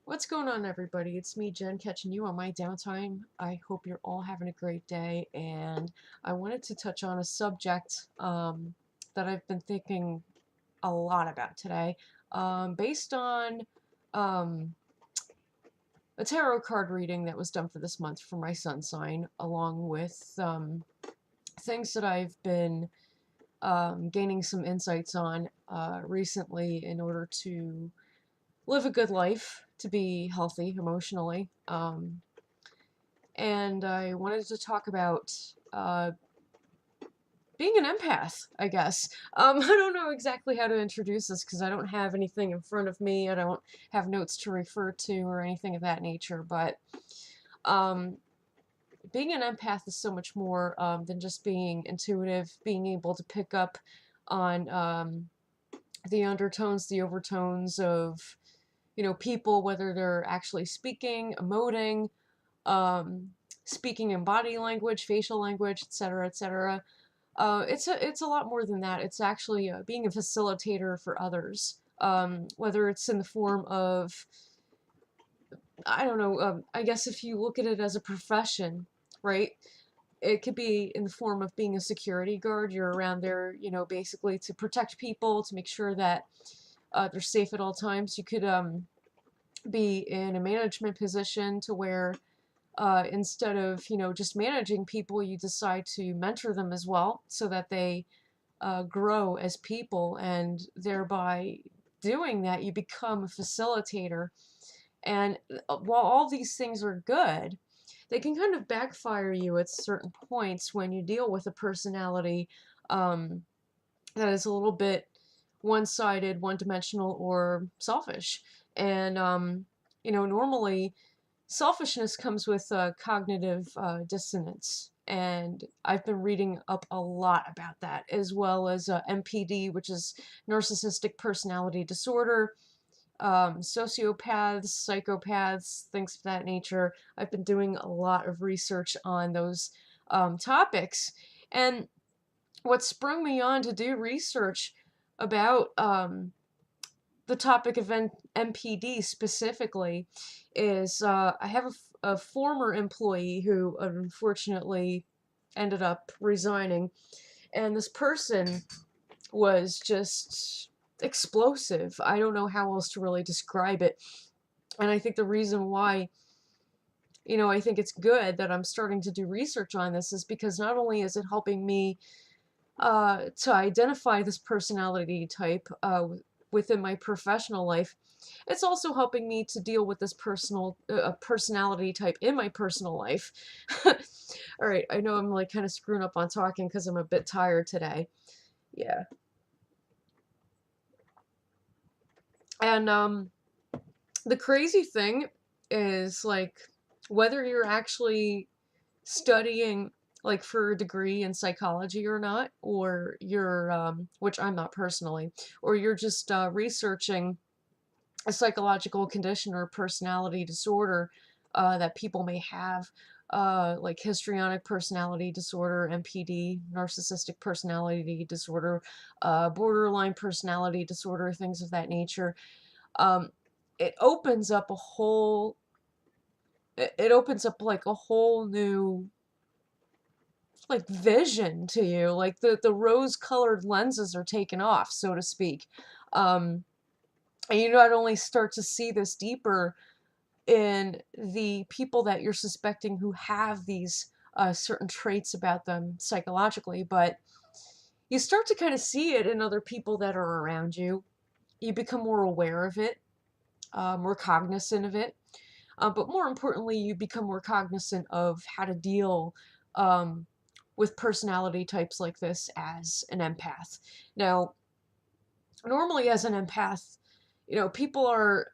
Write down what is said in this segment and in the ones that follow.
What's going on, everybody? It's me, Jen, catching you on my downtime. I hope you're all having a great day, and I wanted to touch on a subject that I've been thinking a lot about today, based on um, a tarot card reading that was done for this month for my sun sign, along with things that I've been gaining some insights on recently in order to live a good life, to be healthy emotionally. And I wanted to talk about being an empath, I guess. I don't know exactly how to introduce this because I don't have anything in front of me. I don't have notes to refer to or anything of that nature. But um, being an empath is so much more than just being intuitive, being able to pick up on the undertones, the overtones of people, whether they're actually speaking, emoting, um, speaking in body language, facial language, etc., etc. It's a lot more than that. It's actually being a facilitator for others, whether it's in the form of, I don't know, I guess if you look at it as a profession, right? It could be in the form of being a security guard. You're around there, basically to protect people, to make sure that they're safe at all times. You could be in a management position to where instead of just managing people, you decide to mentor them as well, so that they grow as people, and thereby doing that, you become a facilitator. And while all these things are good, they can kind of backfire you at certain points when you deal with a personality um, that is a little bit one-sided, one-dimensional, or selfish. And normally selfishness comes with cognitive dissonance, and I've been reading up a lot about that, as well as NPD, which is narcissistic personality disorder, sociopaths, psychopaths, things of that nature. I've been doing a lot of research on those topics, and what sprung me on to do research about the topic of NPD specifically is I have a former employee who unfortunately ended up resigning, and this person was just explosive. I don't know how else to really describe it. And I think the reason why, I think it's good that I'm starting to do research on this is because not only is it helping me to identify this personality type within my professional life, it's also helping me to deal with this personality type in my personal life. All right, I know I'm like kind of screwing up on talking because I'm a bit tired today. Yeah. And the crazy thing is, like, whether you're actually studying like for a degree in psychology or not, or you're which I'm not personally, or you're just researching a psychological condition or personality disorder that people may have, like histrionic personality disorder, NPD, narcissistic personality disorder, borderline personality disorder, things of that nature. um, it opens up a whole it opens up like a whole new like vision to you. Like the rose colored lenses are taken off, so to speak. And you not only start to see this deeper in the people that you're suspecting who have these certain traits about them psychologically, but you start to kind of see it in other people that are around you. You become more aware of it, more cognizant of it. But more importantly, you become more cognizant of how to deal um, with personality types like this as an empath. Now, normally as an empath, people are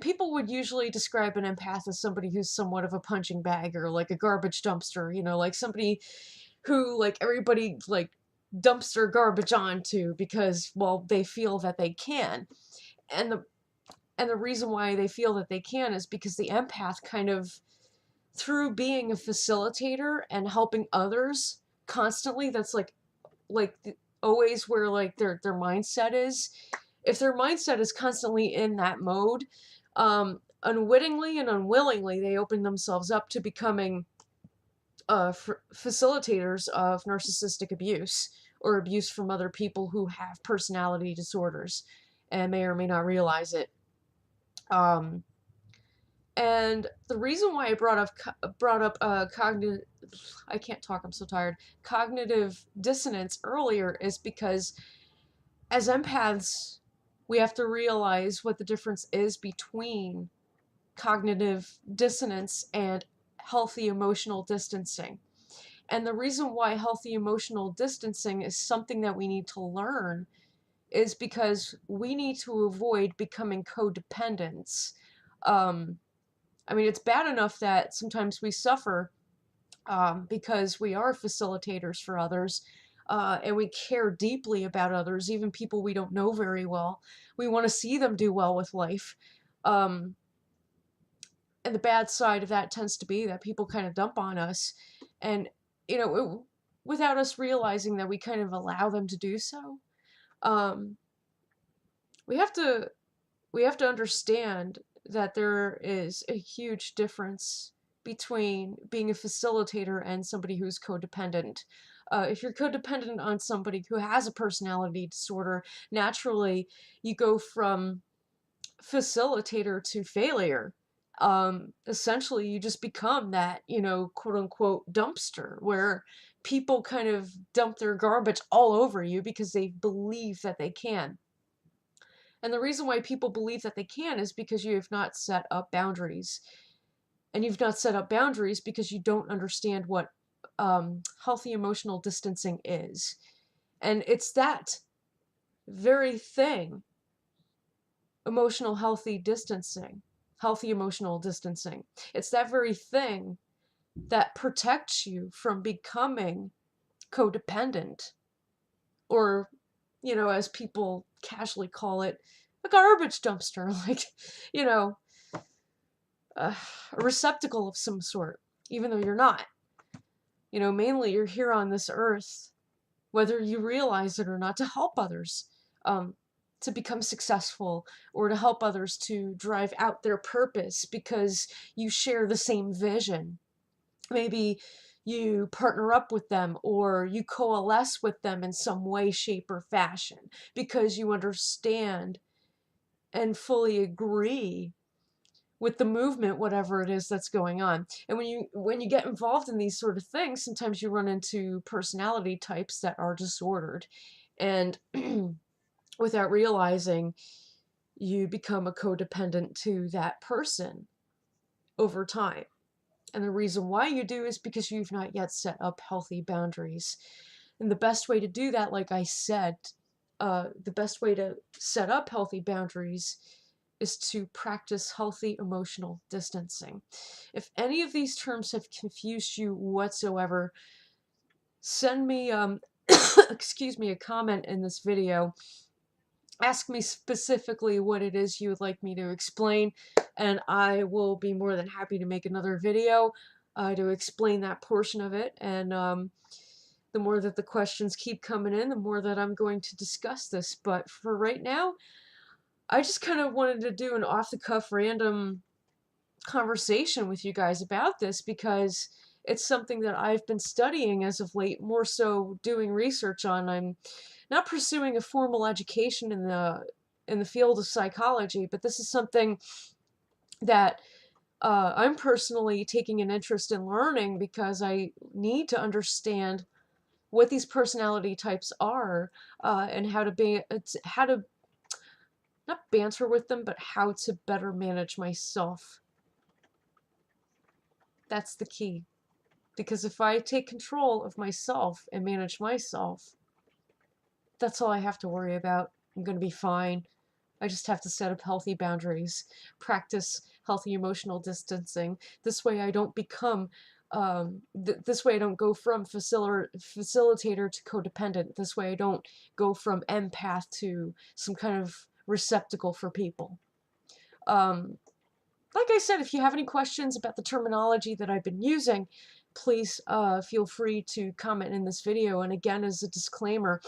people would usually describe an empath as somebody who's somewhat of a punching bag, or like a garbage dumpster, like somebody who like everybody like dumps their garbage onto because, well, they feel that they can. And the reason why they feel that they can is because the empath kind of, through being a facilitator and helping others constantly, that's like always where like their mindset is. if their mindset is constantly in that mode, unwittingly and unwillingly, they open themselves up to becoming facilitators of narcissistic abuse or abuse from other people who have personality disorders and may or may not realize it. And the reason why I brought up cognitive, I can't talk, I'm so tired, cognitive dissonance earlier is because as empaths, we have to realize what the difference is between cognitive dissonance and healthy emotional distancing. And the reason why healthy emotional distancing is something that we need to learn is because we need to avoid becoming codependents. I mean, it's bad enough that sometimes we suffer because we are facilitators for others, and we care deeply about others, even people we don't know very well. We want to see them do well with life. Um, and the bad side of that tends to be that people kind of dump on us, and without us realizing that we kind of allow them to do so. Um, we have to understand that there is a huge difference between being a facilitator and somebody who's codependent. If you're codependent on somebody who has a personality disorder, naturally you go from facilitator to failure. Essentially, you just become that, quote unquote dumpster where people kind of dump their garbage all over you because they believe that they can. And the reason why people believe that they can is because you have not set up boundaries. And you've not set up boundaries because you don't understand what healthy emotional distancing is. And it's that very thing, healthy emotional distancing. It's that very thing that protects you from becoming codependent, or, as people casually call it, a garbage dumpster, like, you know, a receptacle of some sort, even though you're not. Mainly you're here on this earth, whether you realize it or not, to help others, to become successful, or to help others to drive out their purpose because you share the same vision. Maybe you partner up with them, or you coalesce with them in some way, shape, or fashion because you understand and fully agree with the movement, whatever it is that's going on. And when you get involved in these sort of things, sometimes you run into personality types that are disordered, and without realizing, you become a codependent to that person over time. And the reason why you do is because you've not yet set up healthy boundaries. And the best way to do that, like I said, the best way to set up healthy boundaries is to practice healthy emotional distancing. If any of these terms have confused you whatsoever, send me, excuse me, a comment in this video. Ask me specifically what it is you would like me to explain, and I will be more than happy to make another video to explain that portion of it. And the more that the questions keep coming in, the more that I'm going to discuss this. But for right now, I just kind of wanted to do an off-the-cuff random conversation with you guys about this because it's something that I've been studying as of late, more so doing research on. I'm not pursuing a formal education in the field of psychology, but this is something that I'm personally taking an interest in learning because I need to understand what these personality types are, and how to not banter with them, but how to better manage myself. That's the key. Because if I take control of myself and manage myself, that's all I have to worry about. I'm going to be fine. I just have to set up healthy boundaries, practice healthy emotional distancing. This way I don't become, this way I don't go from facilitator to codependent. This way I don't go from empath to some kind of receptacle for people. Like I said, if you have any questions about the terminology that I've been using, please feel free to comment in this video. And again, as a disclaimer,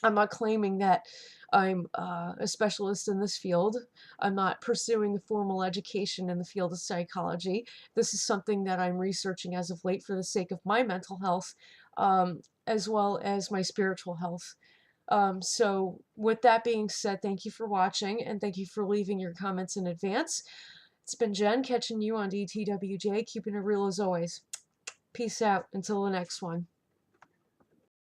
I'm not claiming that I'm a specialist in this field. I'm not pursuing a formal education in the field of psychology. This is something that I'm researching as of late for the sake of my mental health, as well as my spiritual health. So with that being said, thank you for watching, and thank you for leaving your comments in advance. It's been Jen, catching you on DTWJ, keeping it real as always. Peace out until the next one.